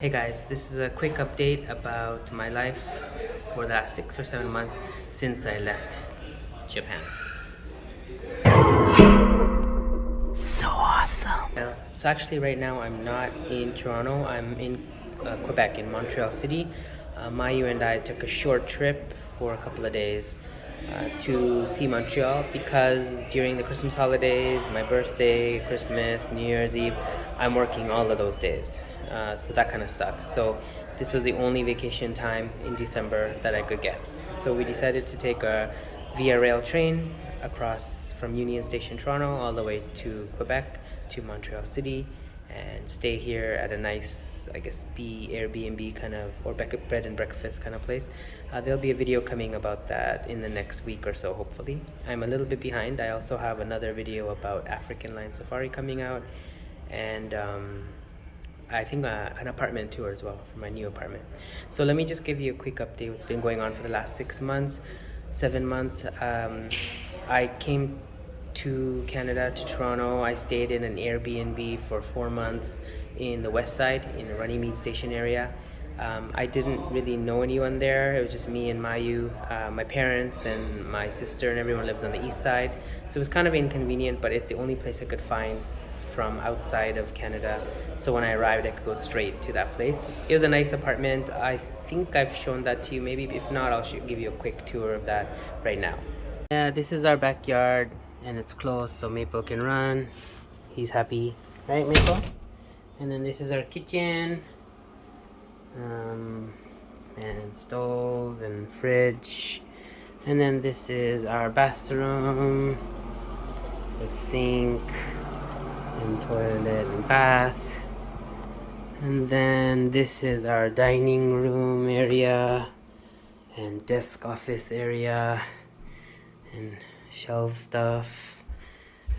Hey guys, this is a quick update about my life for the last 6 or 7 months since I left Japan. So awesome! So actually right now I'm not in Toronto, I'm in Quebec, in Montreal City. Mayu and I took a short trip for a couple of days to see Montreal because during the Christmas holidays, my birthday, Christmas, New Year's Eve, I'm working all of those days. So that kind of sucks. So this was the only vacation time in December that I could get. So we decided to take a Via Rail train across from Union Station, Toronto, all the way to Quebec, to Montreal City, and stay here at a nice, I guess, Airbnb kind of, or bed and breakfast kind of place. There'll be a video coming about that in the next week or so, hopefully. I'm a little bit behind. I also have another video about African Lion Safari coming out, and I think an apartment tour as well for my new apartment. So let me just give you a quick update what's been going on for the last 6 months, 7 months. I came to Canada, to Toronto. I stayed in an Airbnb for 4 months in the west side, in the Runnymede Station area. I didn't really know anyone there. It was just me and Mayu, my parents and my sister, and everyone lives on the east side. So it was kind of inconvenient, but it's the only place I could find from outside of Canada. So when I arrived, I could go straight to that place. It was a nice apartment. I think I've shown that to you. Maybe if not, I'll give you a quick tour of that right now. Yeah, this is our backyard and it's closed so Maple can run. He's happy, right, Maple? And then this is our kitchen, and stove and fridge. And then this is our bathroom with sink and toilet and bath. And then this is our dining room area and desk office area and shelf stuff.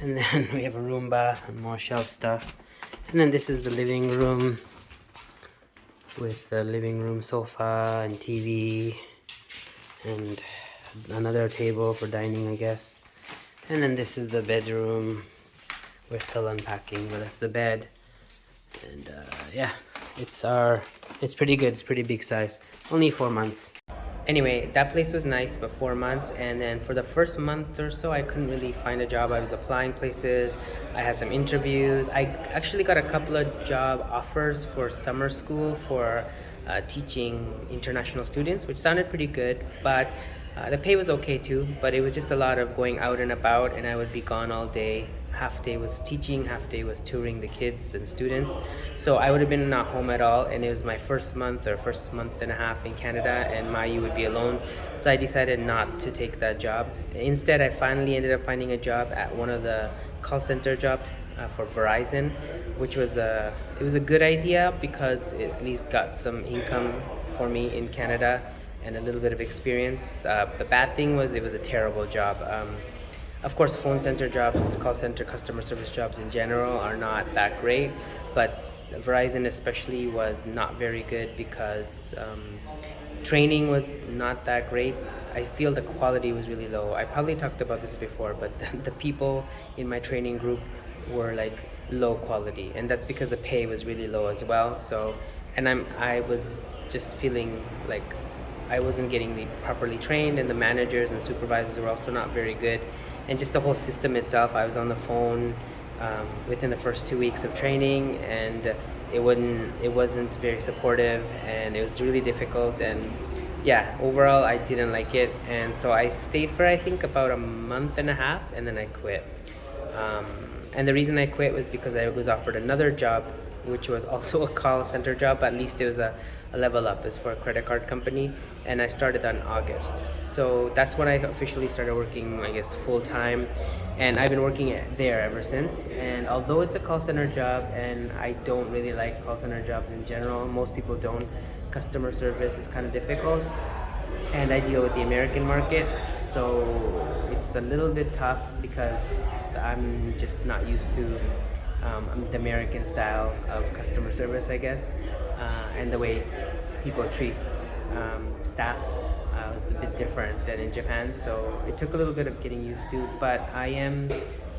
And then we have a Roomba and more shelf stuff. And then this is the living room with the living room sofa and TV and another table for dining, I guess. And then this is the bedroom. We're still unpacking, but that's the bed. And yeah, it's pretty good. It's pretty big size. Only 4 months. Anyway, that place was nice, but 4 months. And then for the first month or so, I couldn't really find a job. I was applying places. I had some interviews. I actually got a couple of job offers for summer school for teaching international students, which sounded pretty good. But the pay was okay too. But it was just a lot of going out and about, and I would be gone all day. Half day was teaching, half day was touring the kids and students. So I would have been not home at all, and it was my first month and a half in Canada, and Mayu would be alone. So I decided not to take that job. Instead, I finally ended up finding a job at one of the call center jobs for Verizon, which was it was a good idea because it at least got some income for me in Canada and a little bit of experience. The bad thing was it was a terrible job. Of course, phone center jobs, call center, customer service jobs in general are not that great, but Verizon especially was not very good because training was not that great. I feel the quality was really low. I probably talked about this before, but the people in my training group were like low quality, and that's because the pay was really low as well. So, and I was just feeling like I wasn't getting properly trained, and the managers and supervisors were also not very good. And just the whole system itself, I was on the phone within the first 2 weeks of training, and it wasn't very supportive, and it was really difficult. And yeah, overall I didn't like it, and so I stayed for I think about a month and a half, and then I quit. And the reason I quit was because I was offered another job, which was also a call center job. At least it was a level up. It's for a credit card company, and I started on August. So that's when I officially started working, I guess, full time, and I've been working there ever since. And although it's a call center job, and I don't really like call center jobs in general, most people don't. Customer service is kind of difficult, and I deal with the American market, so it's a little bit tough because I'm just not used to the American style of customer service, I guess, and the way people treat staff was a bit different than in Japan. So it took a little bit of getting used to, but I am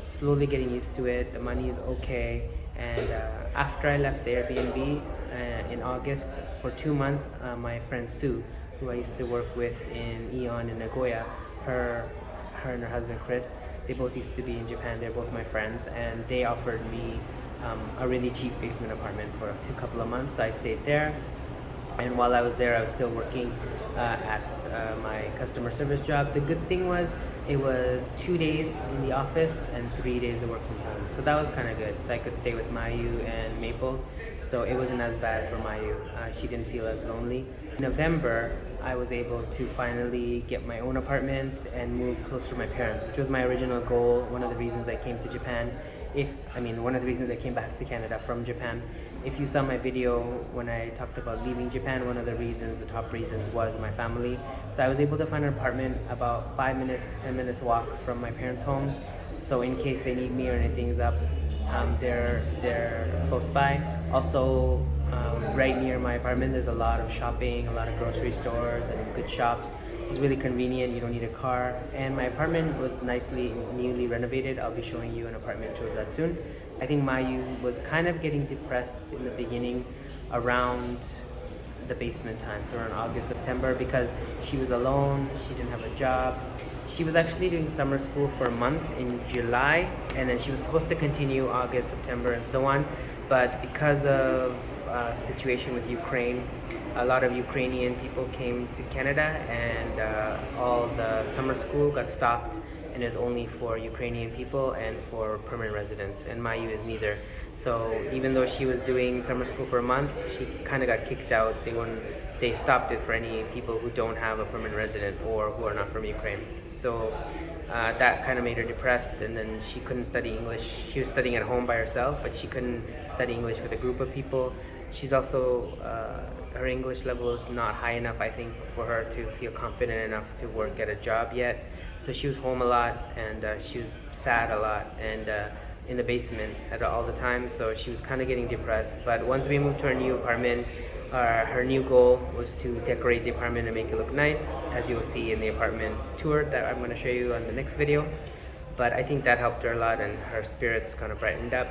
slowly getting used to it. The money is okay, And after I left the Airbnb in August, for 2 months, my friend Sue, who I used to work with in Eon in Nagoya, her and her husband Chris, they both used to be in Japan. They're both my friends, and they offered me a really cheap basement apartment for a couple of months. So I stayed there, and while I was there, I was still working at my customer service job. The good thing was it was 2 days in the office and 3 days of work from home. So that was kind of good. So I could stay with Mayu and Maple. So it wasn't as bad for Mayu. She didn't feel as lonely. In November, I was able to finally get my own apartment and move closer to my parents, which was my original goal. One of the reasons I came to Japan. One of the reasons I came back to Canada from Japan. If you saw my video when I talked about leaving Japan, one of the reasons, the top reasons, was my family. So I was able to find an apartment about 5 minutes, 10 minutes walk from my parents' home. So in case they need me or anything's up, they're close by. Also, right near my apartment, there's a lot of shopping, a lot of grocery stores and good shops. It's really convenient. You don't need a car. And my apartment was newly renovated. I'll be showing you an apartment tour of that soon. I think Mayu was kind of getting depressed in the beginning around the basement time, so around August, September, because she was alone, she didn't have a job. She was actually doing summer school for a month in July, and then she was supposed to continue August, September, and so on. But because of situation with Ukraine, a lot of Ukrainian people came to Canada, and all the summer school got stopped and is only for Ukrainian people and for permanent residents, and Mayu is neither. So even though she was doing summer school for a month, she kind of got kicked out. They stopped it for any people who don't have a permanent resident or who are not from Ukraine. So that kind of made her depressed, and then she couldn't study English. She was studying at home by herself, but she couldn't study English with a group of people. She's also, her English level is not high enough, I think, for her to feel confident enough to work at a job yet. So she was home a lot, and she was sad a lot, and in the basement all the time. So she was kind of getting depressed. But once we moved to her new apartment, her new goal was to decorate the apartment and make it look nice, as you'll see in the apartment tour that I'm going to show you on the next video. But I think that helped her a lot, and her spirits kind of brightened up.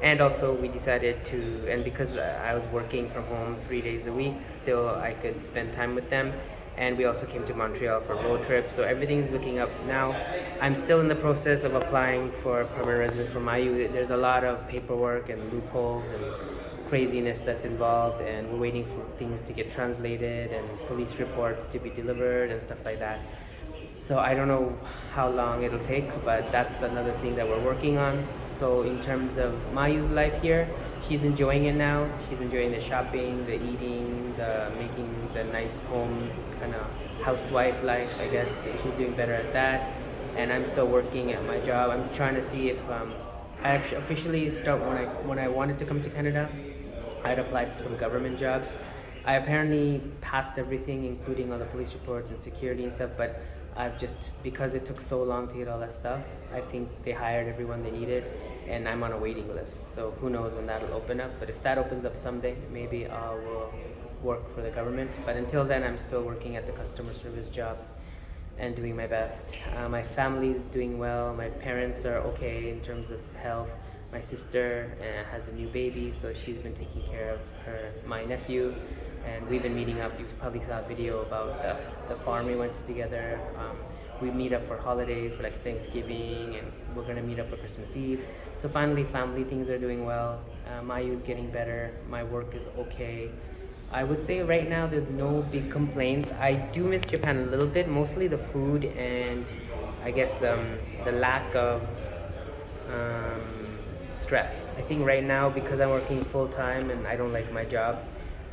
And also we decided to, and because I was working from home 3 days a week, still I could spend time with them. And we also came to Montreal for a road trip, so everything's looking up now. I'm still in the process of applying for permanent residence for Mayu. There's a lot of paperwork and loopholes and craziness that's involved, and we're waiting for things to get translated and police reports to be delivered and stuff like that. So I don't know how long it'll take, but that's another thing that we're working on. So in terms of Mayu's life here, she's enjoying it now. She's enjoying the shopping, the eating, the making the nice home kind of housewife life, I guess. She's doing better at that. And I'm still working at my job. I'm trying to see if I actually officially start when I wanted to come to Canada. I'd applied for some government jobs. I apparently passed everything, including all the police reports and security and stuff, but I've just, because it took so long to get all that stuff, I think they hired everyone they needed, and I'm on a waiting list. So who knows when that'll open up. But if that opens up someday, maybe I will work for the government. But until then, I'm still working at the customer service job and doing my best. My family's doing well. My parents are okay in terms of health. My sister has a new baby, so she's been taking care of my nephew, and we've been meeting up. You probably saw a video about the farm we went to together. We meet up for holidays, for like Thanksgiving, and we're gonna meet up for Christmas Eve. So finally, family things are doing well. Mayu's getting better. My work is okay. I would say right now there's no big complaints. I do miss Japan a little bit, mostly the food and I guess the lack of stress. I think right now, because I'm working full time and I don't like my job,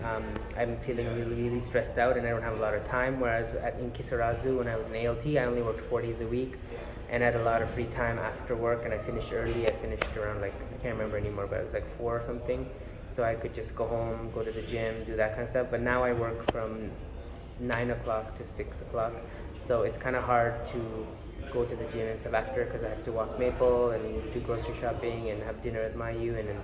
I'm feeling really stressed out, and I don't have a lot of time. Whereas in Kisarazu, when I was in ALT, I only worked 4 days a week and I had a lot of free time after work, and I finished early. I finished around I can't remember anymore, but it was 4 or something. So I could just go home, go to the gym, do that kind of stuff. But now I work from 9 o'clock to 6 o'clock. So it's kind of hard to go to the gym and stuff after, because I have to walk Maple and do grocery shopping and have dinner at Mayu, and then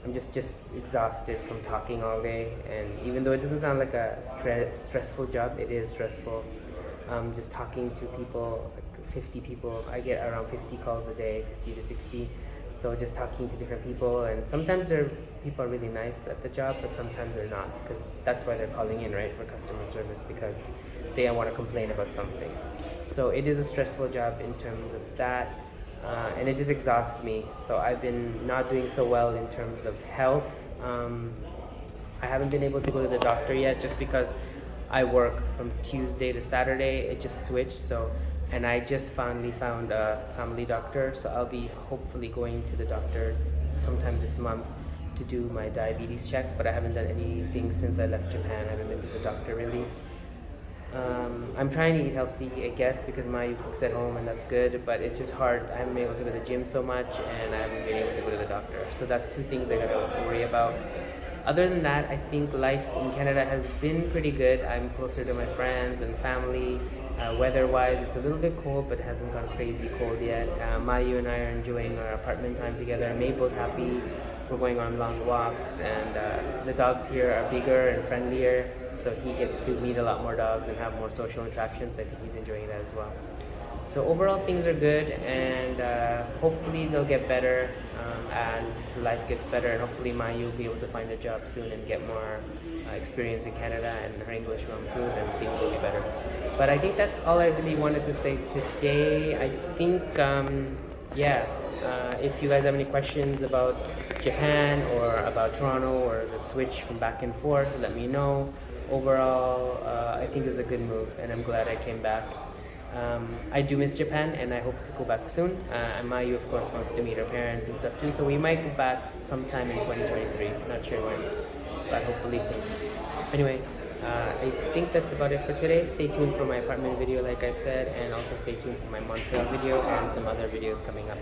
I'm just exhausted from talking all day. And even though it doesn't sound like a stressful job, it is stressful. Just talking to people, 50 people. I get around 50 calls a day, 50 to 60. So just talking to different people, and sometimes people are really nice at the job, but sometimes they're not, because that's why they're calling in, right, for customer service, because they want to complain about something. So it is a stressful job in terms of that, and it just exhausts me. So I've been not doing so well in terms of health. I haven't been able to go to the doctor yet, just because I work from Tuesday to Saturday. It just switched. So, and I just finally found a family doctor. So I'll be hopefully going to the doctor sometime this month to do my diabetes check. But I haven't done anything since I left Japan. I haven't been to the doctor really. I'm trying to eat healthy, I guess, because Mayu cooks at home and that's good, but it's just hard. I haven't been able to go to the gym so much, and I haven't been able to go to the doctor. So that's two things I gotta worry about. Other than that, I think life in Canada has been pretty good. I'm closer to my friends and family. Weather-wise, it's a little bit cold, but it hasn't gone crazy cold yet. Mayu and I are enjoying our apartment time together. Maple's happy. We're going on long walks, and the dogs here are bigger and friendlier, so he gets to meet a lot more dogs and have more social interactions. I think he's enjoying that as well. So overall, things are good, and hopefully they'll get better as life gets better, and hopefully Mayu will be able to find a job soon and get more experience in Canada, and her English will improve and things will be better. But I think that's all I really wanted to say today. I think, if you guys have any questions about Japan or about Toronto or the switch from back and forth, let me know. Overall, I think it's a good move, and I'm glad I came back. I do miss Japan, and I hope to go back soon. And Mayu, of course, wants to meet her parents and stuff too, so we might go back sometime in 2023. Not sure when, but hopefully soon. Anyway, I think that's about it for today. Stay tuned for my apartment video, like I said, and also stay tuned for my Montreal video and some other videos coming up.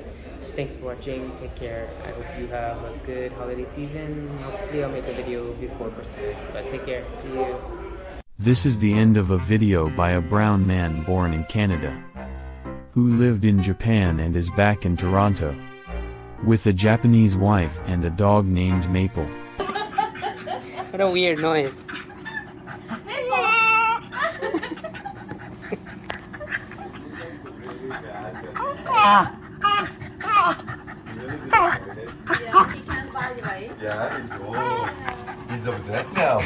Thanks for watching. Take care. I hope you have a good holiday season. Hopefully I'll make a video before Christmas, but take care. See you. This is the end of a video by a brown man born in Canada, who lived in Japan and is back in Toronto, with a Japanese wife and a dog named Maple. What a weird noise. Yeah, he can buy, right? Yeah, he's obsessed now.